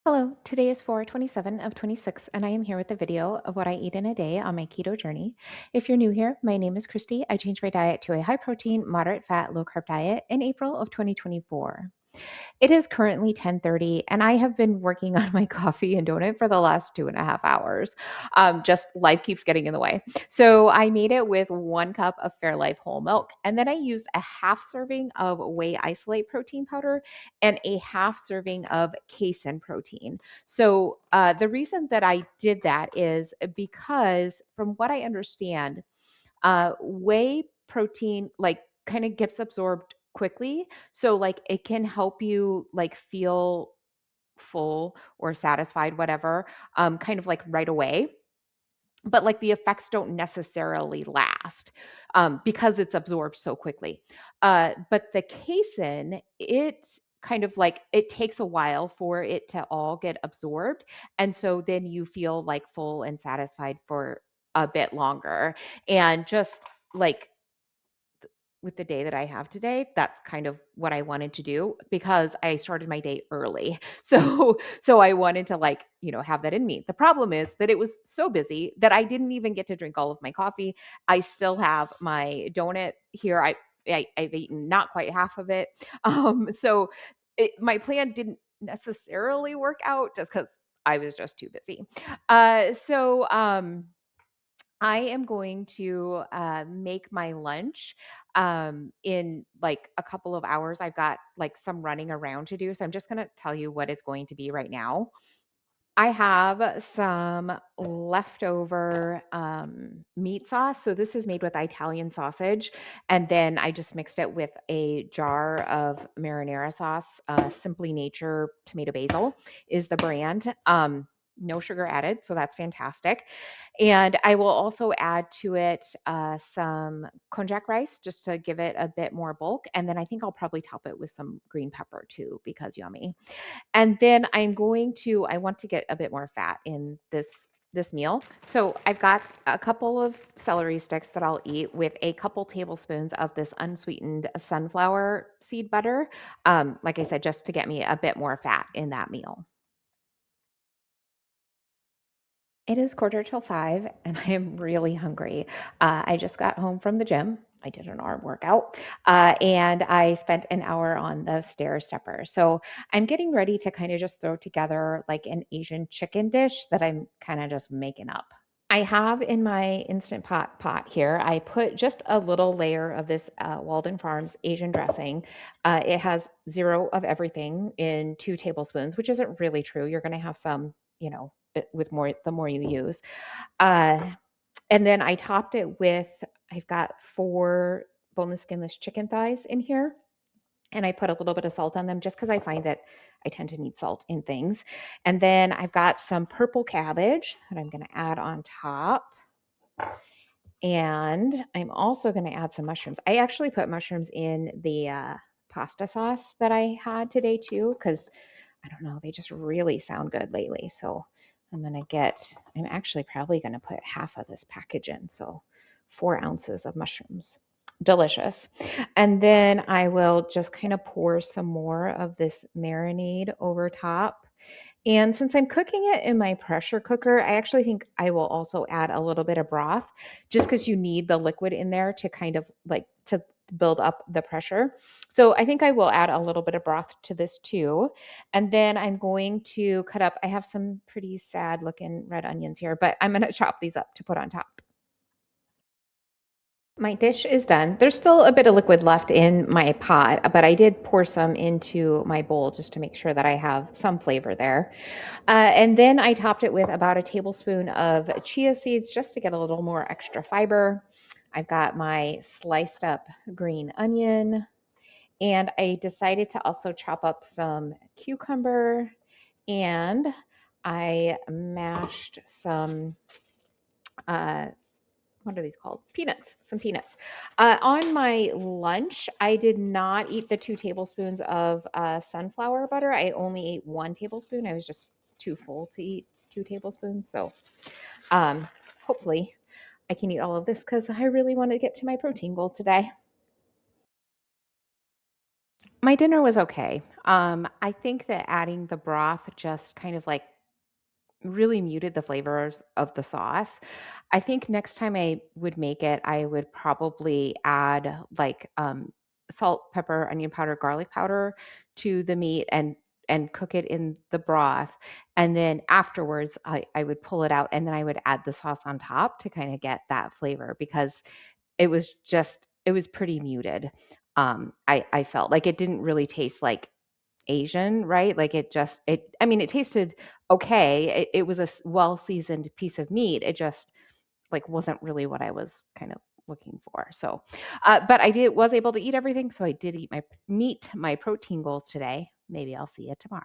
Hello, today is 4/27 of 26, and I am here with a video of what I eat in a day on my keto journey. If you're new here, my name is Christy. I changed my diet to a high protein, moderate fat, low carb diet in April of 2024. It is currently 10:30, and I have been working on my coffee and donut for the last 2.5 hours. Just life keeps getting in the way. So I made it with 1 cup of Fairlife whole milk, and then I used a half serving of whey isolate protein powder and a half serving of casein protein. So the reason that I did that is because, from what I understand, whey protein like kind of gets absorbed quickly, so like it can help you like feel full or satisfied, whatever, kind of like right away, but like the effects don't necessarily last because it's absorbed so quickly. But the casein, it kind of like it takes a while for it to all get absorbed, and so then you feel like full and satisfied for a bit longer. And just like with the day that I have today, that's kind of what I wanted to do because I started my day early. So I wanted to like, have that in me. The problem is that it was so busy that I didn't even get to drink all of my coffee. I still have my donut here. I've eaten not quite half of it. My plan didn't necessarily work out just because I was just too busy. I am going to make my lunch in like a couple of hours. I've got like some running around to do. So I'm just going to tell you what it's going to be right now. I have some leftover meat sauce. So this is made with Italian sausage. And then I just mixed it with a jar of marinara sauce. Simply Nature Tomato Basil is the brand. No sugar added. So that's fantastic. And I will also add to it some konjac rice just to give it a bit more bulk. And then I think I'll probably top it with some green pepper too, because yummy. And then I want to get a bit more fat in this meal. So I've got a couple of celery sticks that I'll eat with a couple tablespoons of this unsweetened sunflower seed butter. Like I said, just to get me a bit more fat in that meal. It is quarter till 5, and I am really hungry. I just got home from the gym. I did an arm workout, and I spent an hour on the stair stepper. So I'm getting ready to kind of just throw together like an Asian chicken dish that I'm kind of just making up. I have in my Instant pot here, I put just a little layer of this Walden Farms Asian dressing. It has zero of everything in 2 tablespoons, which isn't really true. You're going to have some, with more the more you use. Uh, and then I topped it with, I've got 4 boneless, skinless chicken thighs in here. And I put a little bit of salt on them just because I find that I tend to need salt in things. And then I've got some purple cabbage that I'm going to add on top. And I'm also going to add some mushrooms. I actually put mushrooms in the pasta sauce that I had today too, because I don't know, they just really sound good lately. So I'm actually probably going to put half of this package in. So 4 ounces of mushrooms. Delicious. And then I will just kind of pour some more of this marinade over top. And since I'm cooking it in my pressure cooker, I actually think I will also add a little bit of broth just because you need the liquid in there to kind of like to build up the pressure. So I think I will add a little bit of broth to this too. And then I'm going to cut up, I have some pretty sad looking red onions here, but I'm going to chop these up to put on top. My dish is done. There's still a bit of liquid left in my pot, but I did pour some into my bowl just to make sure that I have some flavor there. And then I topped it with about a tablespoon of chia seeds just to get a little more extra fiber. I've got my sliced up green onion, and I decided to also chop up some cucumber, and I mashed some uh, what are these called? Peanuts, some peanuts. On my lunch, I did not eat the 2 tablespoons of sunflower butter. I only ate 1 tablespoon. I was just too full to eat 2 tablespoons. So um, hopefully I can eat all of this because I really want to get to my protein goal today. My dinner was okay. I think that adding the broth just kind of like really muted the flavors of the sauce. I think next time I would make it, I would probably add like salt, pepper, onion powder, garlic powder to the meat and cook it in the broth. And then afterwards, I would pull it out and then I would add the sauce on top to kind of get that flavor because it was pretty muted. I felt like it didn't really taste like Asian, right? Like I mean, it tasted okay. It was a well-seasoned piece of meat. It just like wasn't really what I was kind of looking for. So, but was able to eat everything. So I did eat my meet my protein goals today. Maybe I'll see you tomorrow.